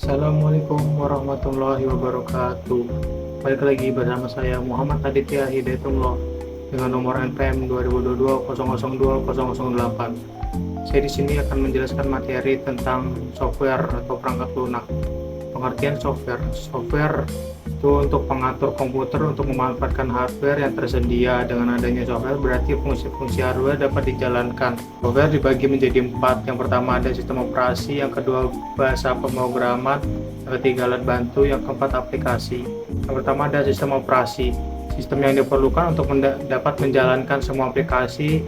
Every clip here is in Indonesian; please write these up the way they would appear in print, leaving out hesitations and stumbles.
Assalamualaikum warahmatullahi wabarakatuh. Balik lagi bersama saya Muhammad Aditya Hidayatullah dengan nomor NPM 2022002008. Saya di sini akan menjelaskan materi tentang software atau perangkat lunak. Pengertian software itu untuk pengatur komputer untuk memanfaatkan hardware yang tersedia. Dengan adanya software berarti fungsi-fungsi hardware dapat dijalankan. Software dibagi menjadi 4. Yang pertama ada sistem operasi, yang kedua bahasa pemrograman, yang ketiga alat bantu, yang keempat aplikasi. Yang pertama ada sistem operasi. Sistem yang diperlukan untuk dapat menjalankan semua aplikasi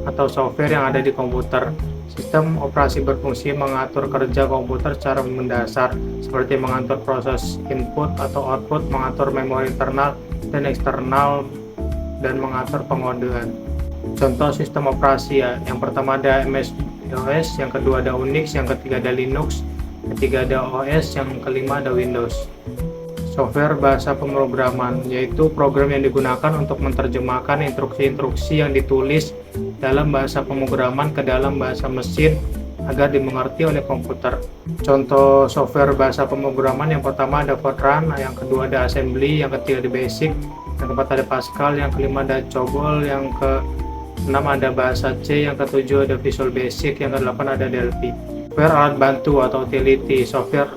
atau software yang ada di komputer. Sistem operasi berfungsi mengatur kerja komputer secara mendasar, seperti mengatur proses input atau output, mengatur memori internal dan eksternal, dan mengatur pengodean. Contoh sistem operasi ya, yang pertama ada MS-DOS, yang kedua ada Unix, yang ketiga ada Linux, ketiga ada OS, yang kelima ada Windows. Software bahasa pemrograman, yaitu program yang digunakan untuk menerjemahkan instruksi-instruksi yang ditulis dalam bahasa pemrograman ke dalam bahasa mesin agar dimengerti oleh komputer. Contoh software bahasa pemrograman yang pertama ada Fortran, yang kedua ada Assembly, yang ketiga ada Basic, yang keempat ada Pascal, yang kelima ada COBOL, yang keenam ada bahasa C, yang ketujuh ada Visual Basic, yang kedelapan ada Delphi. Software alat bantu atau utility, software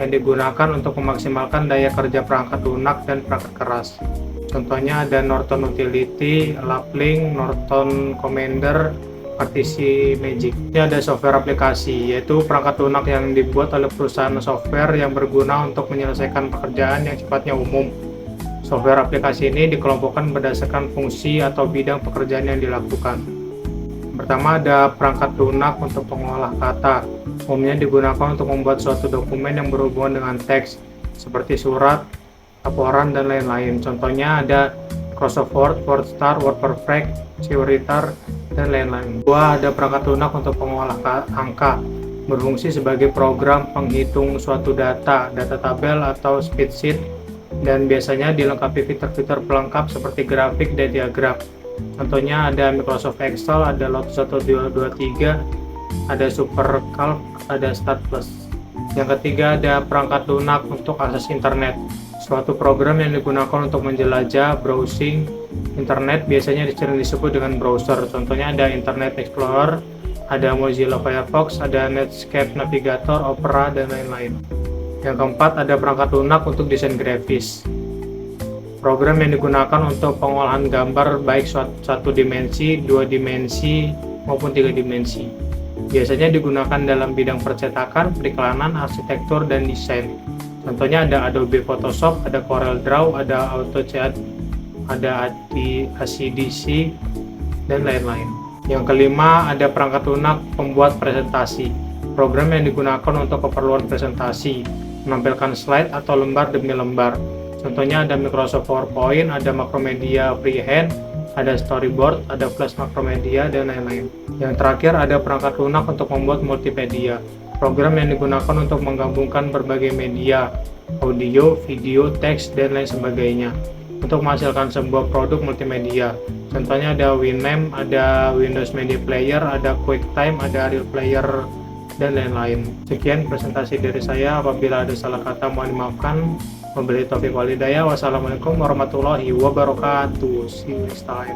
yang digunakan untuk memaksimalkan daya kerja perangkat lunak dan perangkat keras. Contohnya ada Norton Utility, Laplink, Norton Commander, Partisi Magic. Ini ada software aplikasi, yaitu perangkat lunak yang dibuat oleh perusahaan software yang berguna untuk menyelesaikan pekerjaan yang sifatnya umum. Software aplikasi ini dikelompokkan berdasarkan fungsi atau bidang pekerjaan yang dilakukan. Pertama ada perangkat lunak untuk pengolah kata. Umumnya digunakan untuk membuat suatu dokumen yang berhubungan dengan teks, seperti surat, laporan, dan lain-lain. Contohnya ada Microsoft Word, WordStar, WordPerfect, Seuritar, dan lain-lain. Kedua ada perangkat lunak untuk pengolah angka, berfungsi sebagai program penghitung suatu data tabel atau spreadsheet, dan biasanya dilengkapi fitur-fitur pelengkap seperti grafik dan diagram. Contohnya ada Microsoft Excel, ada Lotus 1223, ada SuperCalc, ada StatPlus. Yang ketiga ada perangkat lunak untuk akses internet, suatu program yang digunakan untuk menjelajah browsing internet, biasanya sering disebut dengan browser. Contohnya ada Internet Explorer, ada Mozilla Firefox, ada Netscape Navigator, Opera, dan lain-lain. Yang keempat ada perangkat lunak untuk desain grafis, program yang digunakan untuk pengolahan gambar baik satu dimensi, dua dimensi, maupun tiga dimensi. Biasanya digunakan dalam bidang percetakan, periklanan, arsitektur, dan desain. Contohnya ada Adobe Photoshop, ada CorelDRAW, ada AutoCAD, ada ACDC, dan lain-lain. Yang kelima ada perangkat lunak pembuat presentasi, program yang digunakan untuk keperluan presentasi, menampilkan slide atau lembar demi lembar. Contohnya ada Microsoft PowerPoint, ada Macromedia Freehand, ada Storyboard, ada Flash Macromedia, dan lain-lain. Yang terakhir ada perangkat lunak untuk membuat multimedia, program yang digunakan untuk menggabungkan berbagai media, audio, video, teks, dan lain sebagainya untuk menghasilkan sebuah produk multimedia. Contohnya ada Winamp, ada Windows Media Player, ada QuickTime, ada Real Player, dan lain-lain. Sekian presentasi dari saya, apabila ada salah kata mohon dimaafkan. Wabillahi taufiq wal hidayah. Wassalamualaikum warahmatullahi wabarakatuh. See you next time.